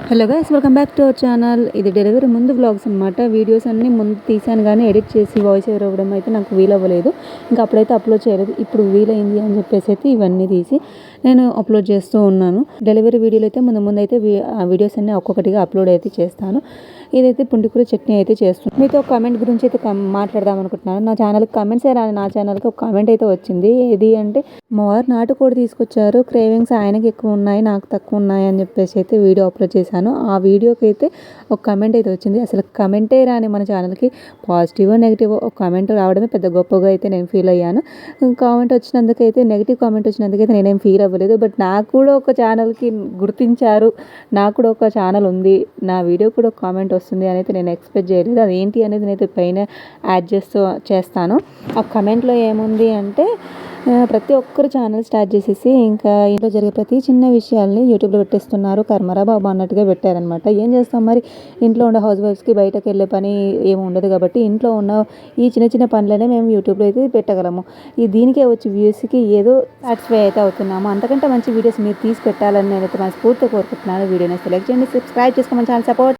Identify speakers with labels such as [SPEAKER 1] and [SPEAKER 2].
[SPEAKER 1] Hello guys, welcome back to our channel. ఇది delivery ముందు vlogs అనమాట. వీడియోస్ అన్నీ ముందు తీసాను కానీ ఎడిట్ చేసి వాయిస్ ఓవర్ ఇవ్వడం అయితే నాకు వీలవ్వలేదు. ఇంకా అప్పుడైతే అప్లోడ్ చేయలేదు. ఇప్పుడు వీలైంది అని చెప్పేసి అయితే ఇవన్నీ తీసి నేను అప్లోడ్ చేస్తూ ఉన్నాను. డెలివరీ వీడియోలు అయితే ముందు అయితే ఆ వీడియోస్ అన్నీ ఒక్కొక్కటిగా అప్లోడ్ అయితే చేస్తాను. ఇదైతే పుంటికూర చట్నీ అయితే చేస్తున్నాను. మీతో కామెంట్ గురించి అయితే మాట్లాడదాం అనుకుంటున్నాను. నా ఛానల్కి కామెంట్స్ రాని నా ఛానల్కి ఒక కామెంట్ అయితే వచ్చింది. ఏది అంటే మా వారు నాటుకోడి తీసుకొచ్చారు, క్రేవింగ్స్ ఆయనకి ఎక్కువ ఉన్నాయి, నాకు తక్కువ ఉన్నాయి అని చెప్పేసి అయితే వీడియో అప్లోడ్ చేశాను. ఆ వీడియోకి అయితే ఒక కామెంట్ అయితే వచ్చింది. అసలు కమెంటే రాని మన ఛానల్కి పాజిటివ్ నెగిటివ్ ఒక కామెంట్ రావడమే పెద్ద గొప్పగా అయితే నేను ఫీల్ అయ్యాను. కామెంట్ వచ్చినందుకైతే నెగిటివ్ కామెంట్ వచ్చినందుకైతే నేనేం ఫీల్ అవ్వలేదు. బట్ నాకు కూడా ఒక ఛానల్కి గుర్తించారు, నాకు కూడా ఒక ఛానల్ ఉంది, నా వీడియో కూడా ఒక కామెంట్ వస్తుంది అని అయితే నేను ఎక్స్పెక్ట్ చేయలేదు. అది ఏంటి అనేది నేనైతే పైన యాడ్ చేస్తాను. ఆ కమెంట్లో ఏముంది అంటే ప్రతి ఒక్కరు ఛానల్ స్టార్ట్ చేసేసి ఇంకా ఇంట్లో జరిగే ప్రతి చిన్న విషయాల్ని యూట్యూబ్లో పెట్టేస్తున్నారు, కర్మరా బాబు అన్నట్టుగా పెట్టారనమాట. ఏం చేస్తాం మరి, ఇంట్లో ఉన్న హౌస్ వైఫ్స్కి బయటకు వెళ్ళే పని ఏమి ఉండదు కాబట్టి ఇంట్లో ఉన్న ఈ చిన్న చిన్న పనులనే మేము యూట్యూబ్లో అయితే పెట్టగలము. దీనికే వచ్చి వ్యూస్కి ఏదో సాటిస్ఫై అయితే అవుతున్నాము. అంతకంటే మంచి వీడియోస్ మీరు తీసి పెట్టాలని నేనైతే మనస్ఫూర్తిగా కోరుకుంటున్నాను. వీడియోని సెలెక్ట్ చేయండి, సబ్స్క్రైబ్ చేసుకోమని ఛానల్ సపోర్ట్